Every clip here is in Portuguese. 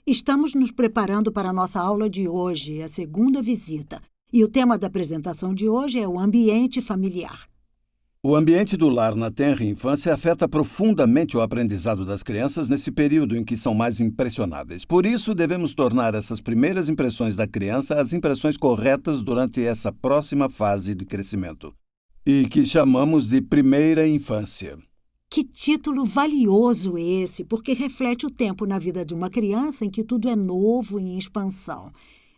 Estamos nos preparando para a nossa aula de hoje, a segunda visita. E o tema da apresentação de hoje é o ambiente familiar. O ambiente do lar na tenra infância afeta profundamente o aprendizado das crianças nesse período em que são mais impressionáveis. Por isso, devemos tornar essas primeiras impressões da criança as impressões corretas durante essa próxima fase de crescimento, e que chamamos de primeira infância. Que título valioso esse, porque reflete o tempo na vida de uma criança em que tudo é novo e em expansão.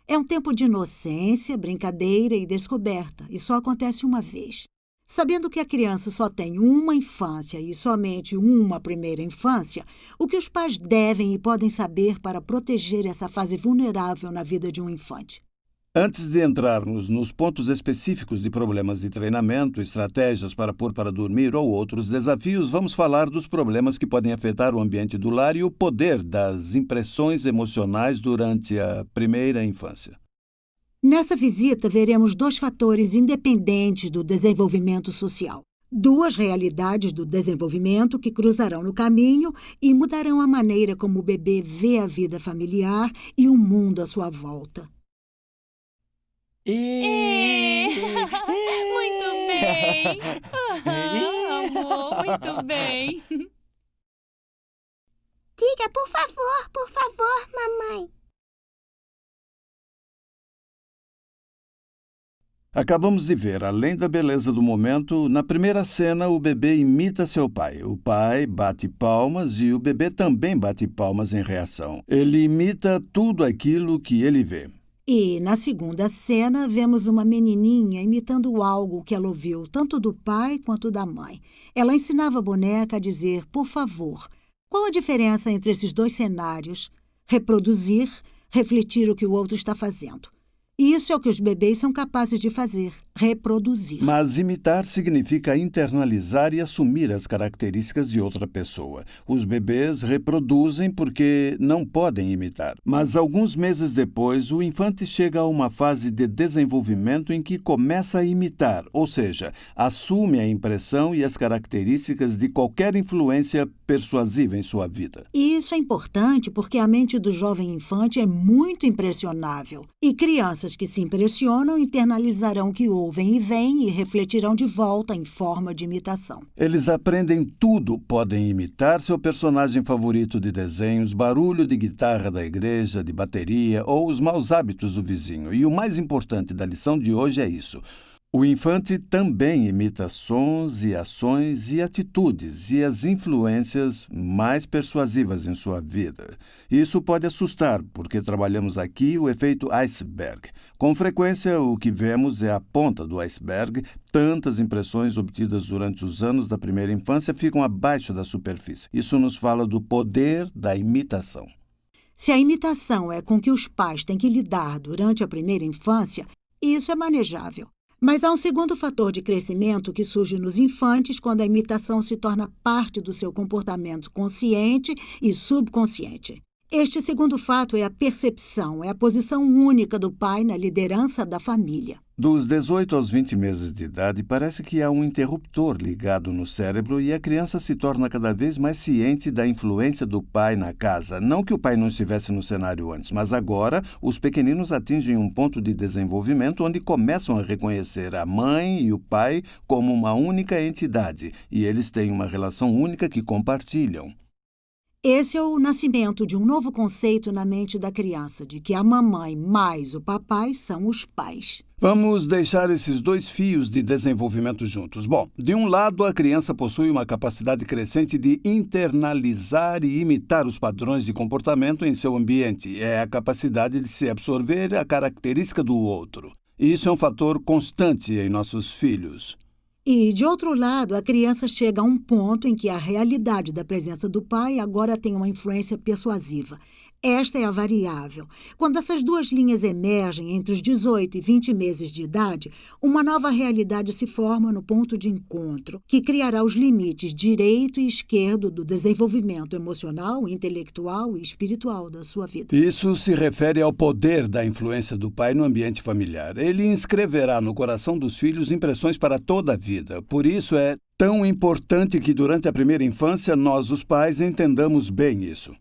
É um tempo de inocência, brincadeira e descoberta, e só acontece uma vez. Sabendo que a criança só tem uma infância e somente uma primeira infância, o que os pais devem e podem saber para proteger essa fase vulnerável na vida de um infante? Antes de entrarmos nos pontos específicos de problemas de treinamento, estratégias para pôr para dormir ou outros desafios, vamos falar dos problemas que podem afetar o ambiente do lar e o poder das impressões emocionais durante a primeira infância. Nessa visita, veremos dois fatores independentes do desenvolvimento social. Duas realidades do desenvolvimento que cruzarão no caminho e mudarão a maneira como o bebê vê a vida familiar e o mundo à sua volta. Muito bem! Amor, muito bem! Diga, por favor, mamãe. Acabamos de ver, além da beleza do momento, na primeira cena o bebê imita seu pai. O pai bate palmas e o bebê também bate palmas em reação. Ele imita tudo aquilo que ele vê. E, na segunda cena, vemos uma menininha imitando algo que ela ouviu tanto do pai quanto da mãe. Ela ensinava a boneca a dizer, por favor. Qual a diferença entre esses dois cenários? Reproduzir, refletir o que o outro está fazendo. Isso é o que os bebês são capazes de fazer, reproduzir. Mas imitar significa internalizar e assumir as características de outra pessoa. Os bebês reproduzem porque não podem imitar. Mas alguns meses depois, o infante chega a uma fase de desenvolvimento em que começa a imitar, ou seja, assume a impressão e as características de qualquer influência persuasiva em sua vida. E isso é importante porque a mente do jovem infante é muito impressionável. E crianças que se impressionam internalizarão o que ouvem e veem e refletirão de volta em forma de imitação. Eles aprendem tudo, podem imitar seu personagem favorito de desenhos, barulho de guitarra da igreja, de bateria ou os maus hábitos do vizinho. E o mais importante da lição de hoje é isso. O infante também imita sons e ações e atitudes e as influências mais persuasivas em sua vida. Isso pode assustar, porque trabalhamos aqui o efeito iceberg. Com frequência, o que vemos é a ponta do iceberg. Tantas impressões obtidas durante os anos da primeira infância ficam abaixo da superfície. Isso nos fala do poder da imitação. Se a imitação é com que os pais têm que lidar durante a primeira infância, isso é manejável. Mas há um segundo fator de crescimento que surge nos infantes quando a imitação se torna parte do seu comportamento consciente e subconsciente. Este segundo fato é a percepção, é a posição única do pai na liderança da família. Dos 18 aos 20 meses de idade, parece que há um interruptor ligado no cérebro e a criança se torna cada vez mais ciente da influência do pai na casa. Não que o pai não estivesse no cenário antes, mas agora os pequeninos atingem um ponto de desenvolvimento onde começam a reconhecer a mãe e o pai como uma única entidade, e eles têm uma relação única que compartilham. Esse é o nascimento de um novo conceito na mente da criança, de que a mamãe mais o papai são os pais. Vamos deixar esses dois fios de desenvolvimento juntos. Bom, de um lado, a criança possui uma capacidade crescente de internalizar e imitar os padrões de comportamento em seu ambiente. É a capacidade de se absorver a característica do outro. Isso é um fator constante em nossos filhos. E, de outro lado, a criança chega a um ponto em que a realidade da presença do pai agora tem uma influência persuasiva. Esta é a variável. Quando essas duas linhas emergem entre os 18 e 20 meses de idade, uma nova realidade se forma no ponto de encontro, que criará os limites direito e esquerdo do desenvolvimento emocional, intelectual e espiritual da sua vida. Isso se refere ao poder da influência do pai no ambiente familiar. Ele inscreverá no coração dos filhos impressões para toda a vida. Por isso é tão importante que durante a primeira infância nós, os pais, entendamos bem isso.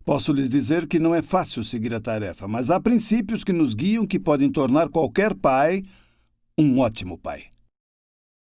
Posso lhes dizer que não é fácil seguir a tarefa, mas há princípios que nos guiam que podem tornar qualquer pai um ótimo pai.